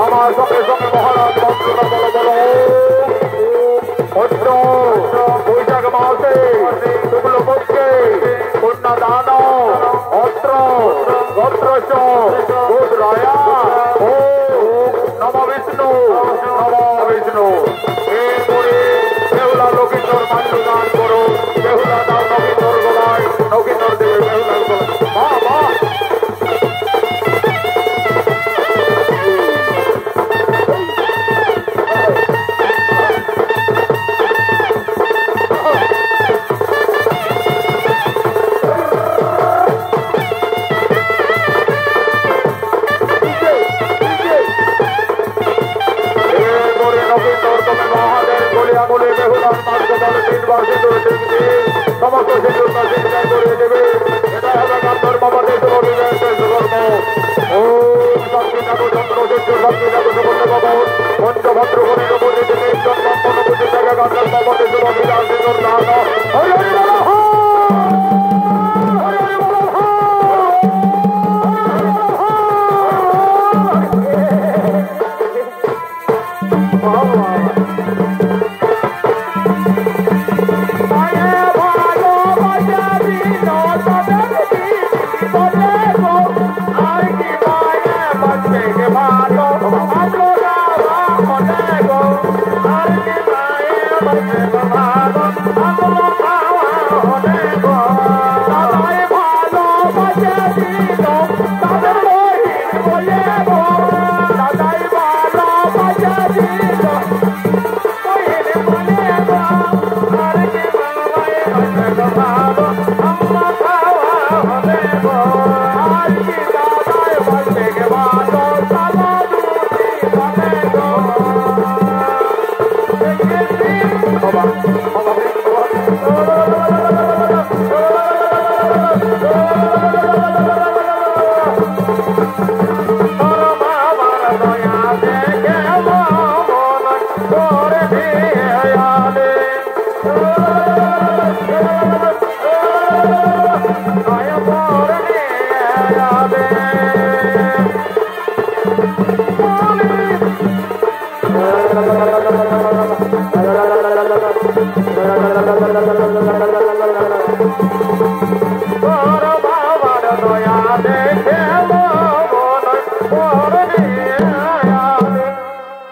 আমার সঙ্গে সঙ্গে মহারাজ মন্ত্রটা বলো বলো। ভদ্র বৈশাখ মাসে শুক্লপক্ষে কন্যা দান অস্ত্র গত্রশ রায়া ও নম বিষ্ণু নম বিষ্ণু। এরপরে বেহুলা নগেন্দ্র মান্য দান করো। বেহুলা দাও নগেন্দ্র গলায়, নগেন্দ্র দেবে বেহুলার গলায়। মা মা সমস্ত সিঁদুর চিন্তা করে দেবে। এটা হবে গান্ধর বাবাদের পঞ্চভদ্রগণের উপরে গান্ধর বাবাদের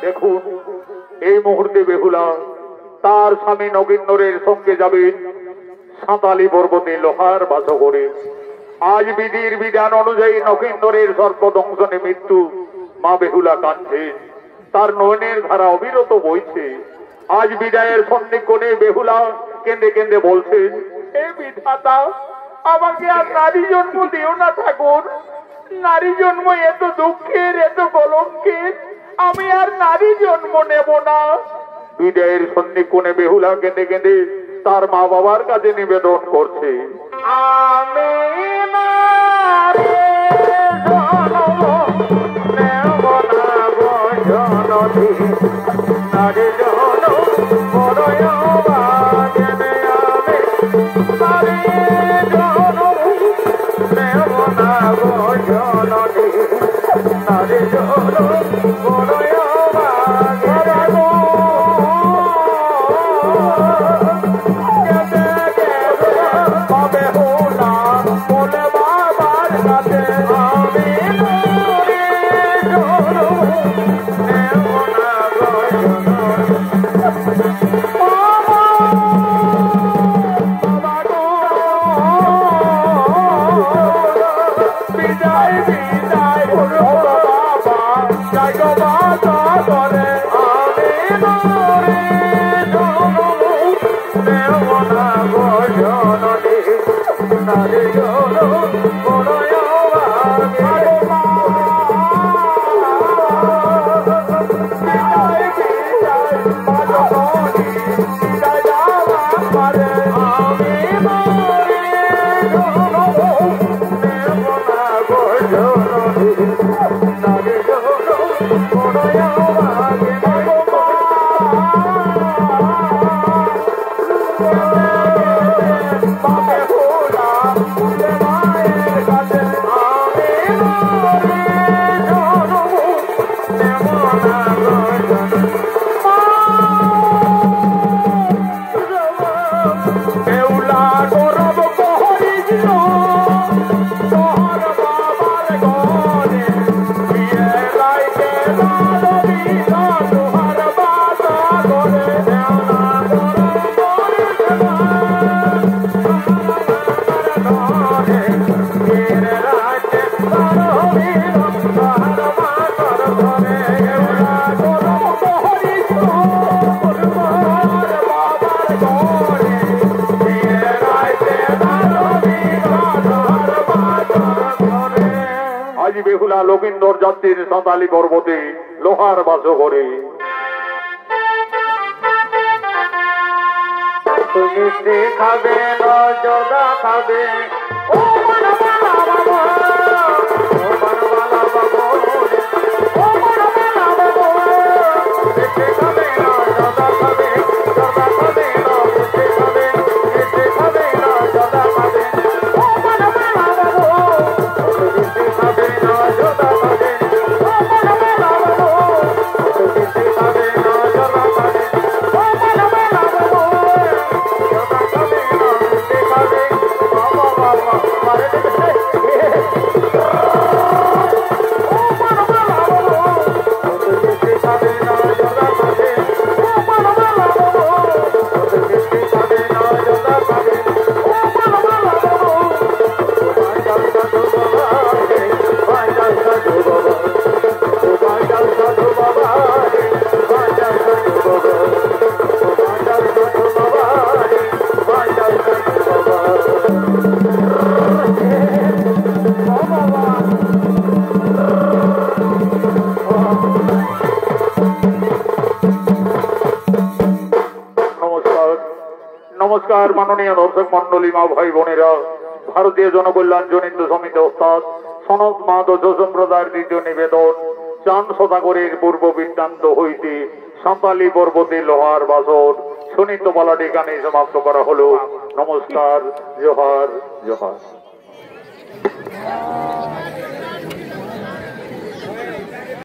দেখুন এই মুহূর্তে বেহুলা তার স্বামী নগেন্দ্রের সঙ্গে যাবেন সাঁতালি পর্বতে লোহার বাস করে। আজ বিধির বিধান অনুযায়ী নগেন্দ্রের সর্পদংশনে মৃত্যু। মা বেহুলা কাঁদছেন, তার নয়নের ধারা অবিরত বইছে। আজ বিদায়ের সন্নিকোণে বেহুলা কেঁদে কেঁদে বলছেন, হে বিধাতা, আমাকে আর নারী জন্ম দিও না ঠাকুর। নারী জন্ম এত দুঃখের, এত কলঙ্কের, আমি আর নারী জন্ম নেব না। বিদায়ের সন্নিকোণে বেহুলা কেঁদে কেঁদে তার মা বাবার কাছে নিবেদন করছে, আমি নারী জন্ম নেব না গো জননী, নারী জন্ম বড়ই অভাগিনী আমি, নারী জন্ম নেব না গো জননী, নারী জন্ম বড়ই অভাগিনী গো। বেহুলা লক্ষিন্দর যাত্রীর সাঁতালি পর্বতে লোহার বাস করে মিষ্টি খাবে জর্দা খাবে ও বনবালা বাবা ও বনবালা বাবা ও বনবালা বাবা মিষ্টি খাবে জর্দা খাবে জর্দা খাবে মিষ্টি খাবে জর্দা খাবে ও বনবালা বাবা মিষ্টি খাবে জর্দা খাবে ও বনবালা বাবা মিষ্টি খাবে জর্দা খাবে ও বনবালা বাবা নমস্কার মাননীয় দর্শক মন্ডলী মা ভাই বোনেরা ভারতীয় জনকল্যাণ জনিত সমিতি ওস্তাদ সনদ মাদ ও সম্প্রদায়ের দ্বিতীয় নিবেদন চাঁদ সদাগরের পূর্ব বৃত্তান্ত হইতে সাঁতালি পর্বতে লোহার বাসর সুনীত পালাটি গানে সমাপ্ত করা হলো। নমস্কার, জোহার জোহার।